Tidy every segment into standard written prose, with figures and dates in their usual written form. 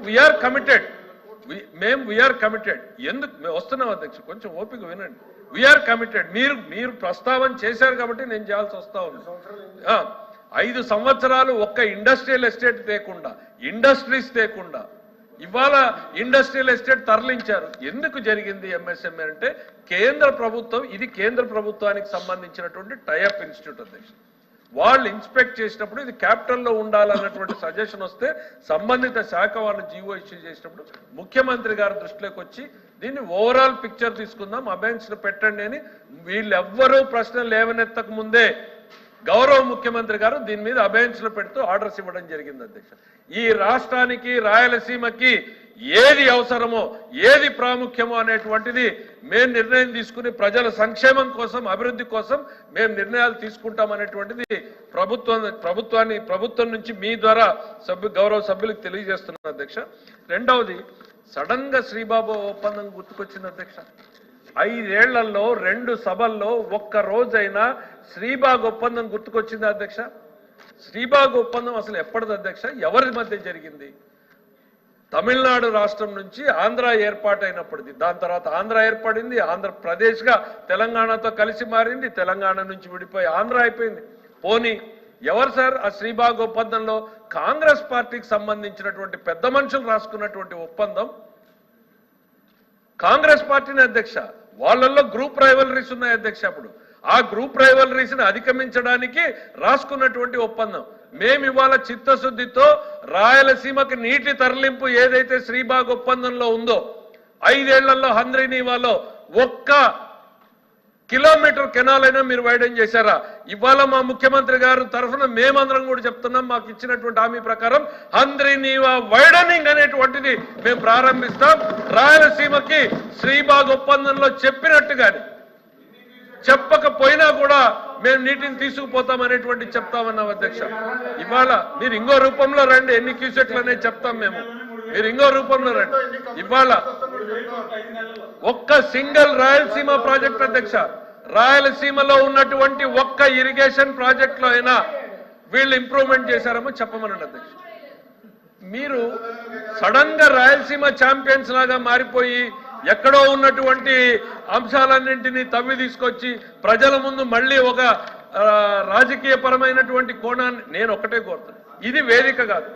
We are committed, we are committed. ఎందుకు వస్తున్నాం అధ్యక్ష, కొంచెం ఓపిక వినండి. We are committed. మీరు ప్రస్తావన చేశారు కాబట్టి నేను చేయాల్సి వస్తా ఉంది. 5 సంవత్సరాలు ఒక్క ఇండస్ట్రియల్ ఎస్టేట్ తేకుండా, ఇండస్ట్రీస్ తేకుండా ఇవాళ ఇండస్ట్రియల్ ఎస్టేట్ తరలించారు. ఎందుకు జరిగింది ఎంఎస్ఎంఈ అంటే కేంద్ర ప్రభుత్వం, ఇది కేంద్ర ప్రభుత్వానికి సంబంధించినటువంటి టైఅప్ ఇన్స్టిట్యూట్ అధ్యక్ష. వాళ్ళు ఇన్స్పెక్ట్ చేసినప్పుడు ఇది క్యాపిటల్లో ఉండాలన్నటువంటి సజెషన్ వస్తే సంబంధిత శాఖ వాళ్ళు జీవో ఇష్యూ చేసినప్పుడు ముఖ్యమంత్రి గారి దృష్టిలోకి వచ్చి దీన్ని ఓవరాల్ పిక్చర్ తీసుకుందాం, అబెన్స్ పెట్టండి అని వీళ్ళెవ్వరూ ప్రశ్నలు లేవనెత్తక ముందే గౌరవ ముఖ్యమంత్రి గారు దీని మీద అబెన్స్ పెడుతూ ఆర్డర్స్ ఇవ్వడం జరిగింది అధ్యక్ష. ఈ రాష్ట్రానికి రాయలసీమకి ఏది అవసరమో, ఏది ప్రాముఖ్యమో అనేటువంటిది మేము నిర్ణయం తీసుకుని ప్రజల సంక్షేమం కోసం, అభివృద్ధి కోసం మేము నిర్ణయాలు తీసుకుంటామనేటువంటిది ప్రభుత్వం నుంచి మీ ద్వారా గౌరవ సభ్యులకు తెలియజేస్తున్నాను అధ్యక్ష. రెండవది, సడన్ గా శ్రీబాబు ఒప్పందం గుర్తుకొచ్చింది అధ్యక్ష. 5 ఏళ్లలో 2 సభల్లో ఒక్క రోజైనా శ్రీబాగ్ ఒప్పందం గుర్తుకొచ్చింది అధ్యక్ష. శ్రీబాగ్ ఒప్పందం అసలు ఎప్పటిది అధ్యక్ష, ఎవరి మధ్య జరిగింది? తమిళనాడు రాష్ట్రం నుంచి ఆంధ్ర ఏర్పాటైనప్పటిది, దాని తర్వాత ఆంధ్ర ఏర్పడింది, ఆంధ్రప్రదేశ్గా తెలంగాణతో కలిసి మారింది, తెలంగాణ నుంచి విడిపోయి ఆంధ్ర అయిపోయింది. పోనీ ఎవరు సార్ ఆ శ్రీబాగ్ ఒప్పందంలో? కాంగ్రెస్ పార్టీకి సంబంధించినటువంటి పెద్ద మనుషులు రాసుకున్నటువంటి ఒప్పందం కాంగ్రెస్ పార్టీని అధ్యక్ష. వాళ్ళల్లో గ్రూప్ రైవలరీస్ ఉన్నాయి అధ్యక్ష. అప్పుడు ఆ గ్రూప్ రైవలరీస్ ని అధిగమించడానికి రాసుకున్నటువంటి ఒప్పందం. మేము ఇవాళ చిత్తశుద్ధితో రాయలసీమకి నీటి తరలింపు ఏదైతే శ్రీబాగ్ ఒప్పందంలో ఉందో, 5 ఏళ్లలో హంద్రీనీవాలో 1 కిలోమీటర్ కెనాల్ అయినా మీరు వైడెన్ చేశారా? ఇవాళ మా ముఖ్యమంత్రి గారు తరఫున మేమందరం కూడా చెప్తున్నాం, మాకు ఇచ్చినటువంటి హామీ ప్రకారం హంద్రీనీవా వైడనింగ్ అనేటువంటిది మేము ప్రారంభిస్తాం. రాయలసీమకి శ్రీబాగ్ ఒప్పందంలో చెప్పినట్టుగానే, చెప్పకపోయినా కూడా మేము నీటిని తీసుకుపోతాం అనేటువంటి చెప్తామన్నాం అధ్యక్ష. ఇవాళ మీరు ఇంకో రూపంలో రండి, ఎన్ని క్యూసెక్లు అనేది చెప్తాం మేము, మీరు ఇంకో రూపంలో రండి. ఇవాళ ఒక్క సింగిల్ రాయలసీమ ప్రాజెక్ట్ అధ్యక్ష, రాయలసీమలో ఉన్నటువంటి ఒక్క ఇరిగేషన్ ప్రాజెక్ట్ లో అయినా వీళ్ళు ఇంప్రూవ్మెంట్ చేశారేమో చెప్పమనండి అధ్యక్ష. మీరు సడన్ గా రాయలసీమ ఛాంపియన్స్ లాగా మారిపోయి ఎక్కడో ఉన్నటువంటి అంశాలన్నింటినీ తవ్వి తీసుకొచ్చి ప్రజల ముందు మళ్ళీ ఒక రాజకీయ పరమైనటువంటి కోణాన్ని, నేను ఒకటే కోరుతున్నాను, ఇది వేదిక కాదు,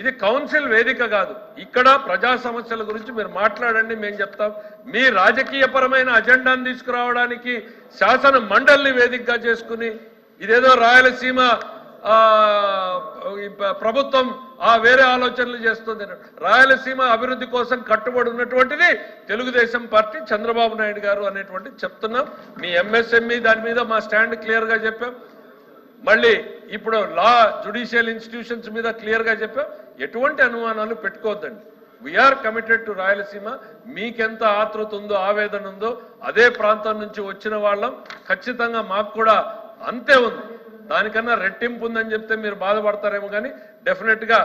ఇది కౌన్సిల్ వేదిక కాదు. ఇక్కడ ప్రజా సమస్యల గురించి మీరు మాట్లాడండి, మేము చెప్తాం. మీ రాజకీయ పరమైన అజెండాను తీసుకురావడానికి శాసన మండలిని వేదికగా చేసుకుని ఇదేదో రాయలసీమ ప్రభుత్వం వేరే ఆలోచనలు చేస్తుంది. రాయలసీమ అభివృద్ధి కోసం కట్టుబడి ఉన్నటువంటిది తెలుగుదేశం పార్టీ, చంద్రబాబు నాయుడు గారు అనేటువంటి చెప్తున్నాం. మీ ఎంఎస్ఎంఈ దాని మీద మా స్టాండ్ క్లియర్ గా చెప్పాం. మళ్ళీ ఇప్పుడు జ్యుడిషియల్ ఇన్స్టిట్యూషన్స్ మీద క్లియర్ గా చెప్పాం. ఎటువంటి అనుమానాలు పెట్టుకోవద్దండి. We're committed to Rayalaseema. మీకెంత ఆతృత ఉందో, ఆవేదన ఉందో, అదే ప్రాంతం నుంచి వచ్చిన వాళ్ళం ఖచ్చితంగా మాకు కూడా అంతే ఉంది. దానికన్నా రెట్టింపు ఉందని చెప్తే మీరు బాధపడతారేమో, కానీ డెఫినెట్ గా